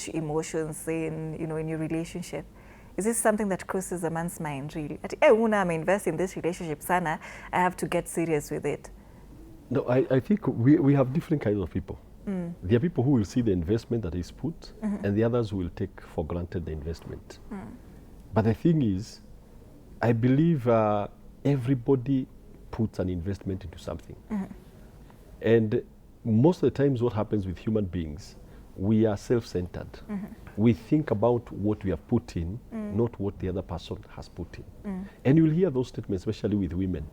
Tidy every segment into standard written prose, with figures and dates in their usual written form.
emotions in, in your relationship? Is this something that crosses a man's mind, really? I'm investing in this relationship, sana, I have to get serious with it. No, I think we have different kinds of people. There are people who will see the investment that is put, and the others will take for granted the investment. But the thing is, I believe everybody puts an investment into something. And most of the times what happens with human beings, we are self-centered. We think about what we have put in, not what the other person has put in. And you'll hear those statements, especially with women.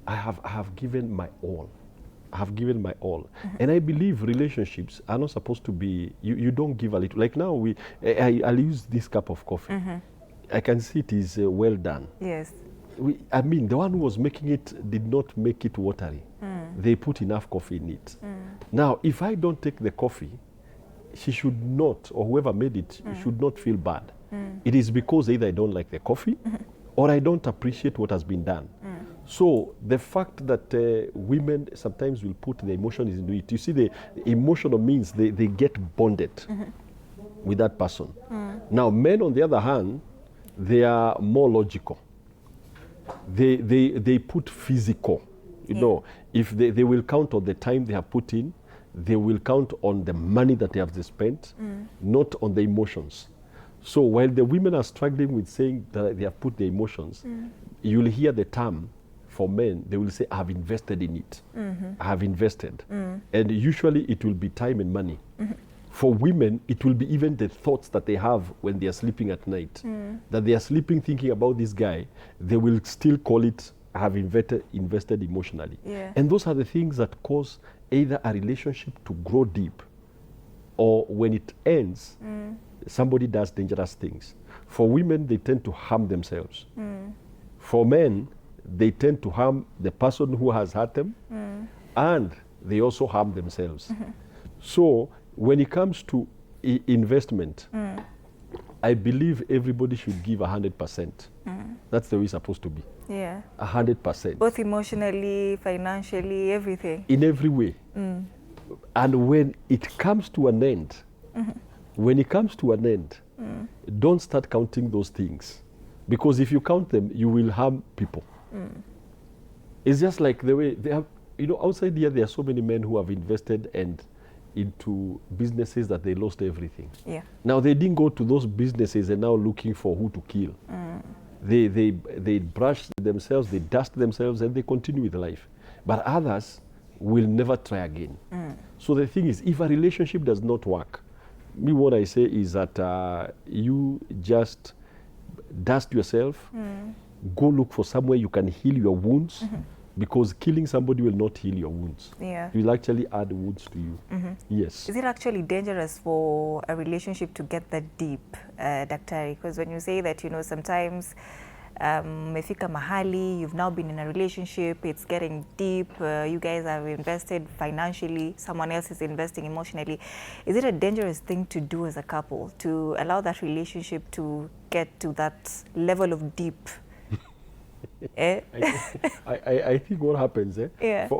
I have given my all. I have given my all. And I believe relationships are not supposed to be, you don't give a little. Like now, I'll use this cup of coffee. I can see it is well done. Yes. I mean, the one who was making it did not make it watery. They put enough coffee in it. Now, if I don't take the coffee, she should not, or whoever made it, should not feel bad. It is because either I don't like the coffee, or I don't appreciate what has been done. So the fact that women sometimes will put the emotions into it, you see, the emotional means they get bonded with that person. Now, men, on the other hand, they are more logical. They put physical. You know, if they will count on the time they have put in, they will count on the money that they have spent, not on the emotions. So while the women are struggling with saying that they have put the emotions, you'll hear the term for men, they will say, I have invested in it. I have invested. And usually it will be time and money. For women, it will be even the thoughts that they have when they are sleeping at night. That they are sleeping thinking about this guy, they will still call it, I have invested emotionally. And those are the things that cause either a relationship to grow deep, or when it ends, somebody does dangerous things. For women, they tend to harm themselves. For men, they tend to harm the person who has hurt them, and they also harm themselves. So when it comes to investment, I believe everybody should give 100%. That's the way it's supposed to be. 100%. Both emotionally, financially, everything. In every way. And when it comes to an end, don't start counting those things. Because if you count them, you will harm people. It's just like the way they have, outside here, there are so many men who have invested into businesses that they lost everything. Now they didn't go to those businesses and now looking for who to kill. They brush themselves, they dust themselves, and they continue with life. But others will never try again. So the thing is, if a relationship does not work, what I say is that you just dust yourself, go look for somewhere you can heal your wounds, because killing somebody will not heal your wounds. It will actually add wounds to you. Yes. Is it actually dangerous for a relationship to get that deep, Daktari? Because when you say that, sometimes mefika mahali, you've now been in a relationship, it's getting deep, you guys have invested financially, someone else is investing emotionally. Is it a dangerous thing to do as a couple, to allow that relationship to get to that level of deep? I think what happens,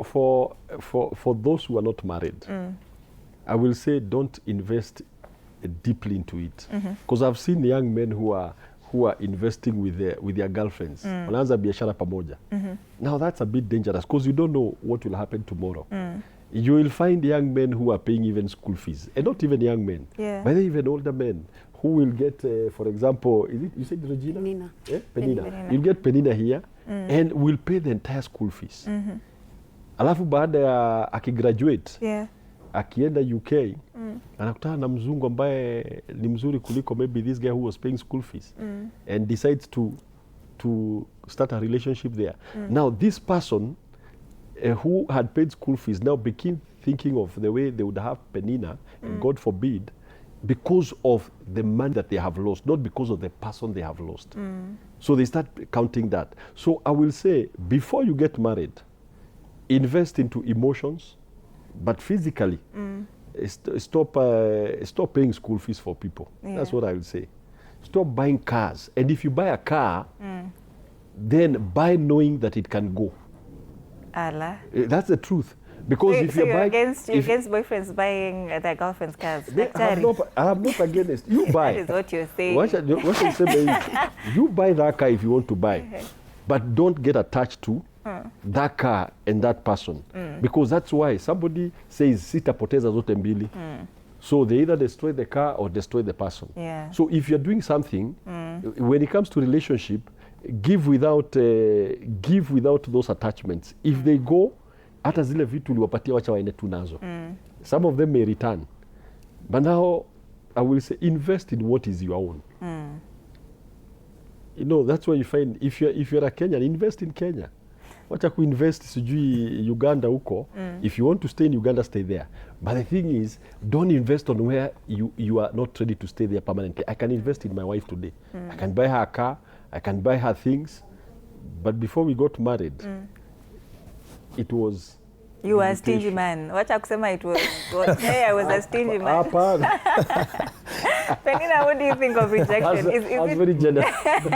for those who are not married, I will say don't invest deeply into it. Because I've seen young men who are investing with their girlfriends. Wanaanza biashara pamoja. Now that's a bit dangerous because you don't know what will happen tomorrow. You will find young men who are paying even school fees, and not even young men, but even older men who will get, for example, you said Regina? Penina. Penina. You'll get Penina here and will pay the entire school fees. Alafu baada ya akigraduate, akienda UK, anakutana na mzungu ambaye ni mzuri kuliko maybe this guy who was paying school fees, and decides to start a relationship there. Now this person who had paid school fees now begin thinking of the way they would have Penina, and God forbid, because of the money that they have lost, not because of the person they have lost. So they start counting that. So I will say, before you get married, invest into emotions, but physically, stop paying school fees for people. That's what I will say. Stop buying cars. And if you buy a car, then buy knowing that it can go. Allah. That's the truth. Because if you're buying, against boyfriends buying their girlfriends' cars. I'm not against. You buy. That is what you're saying. What I'm saying is, you buy that car if you want to buy, but don't get attached to that car and that person, because that's why somebody says sitapoteza zote mbili. So they either destroy the car or destroy the person. Yeah. So if you're doing something, when it comes to relationship, give without those attachments. If they go, hata zile vitu uliwapatia wacha waende tu nazo. Some of them may return. But now, I will say, invest in what is your own. You know, that's why you find, if you're a Kenyan, invest in Kenya. Wacha kuinvest sijui Uganda huko. If you want to stay in Uganda, stay there. But the thing is, don't invest on where you are not ready to stay there permanently. I can invest in my wife today. I can buy her a car. I can buy her things. But before we got married, it was... You were a stingy man. Wacha kusema it was hey, I was a stingy man. Penina, what do you think of rejection? I was very generous.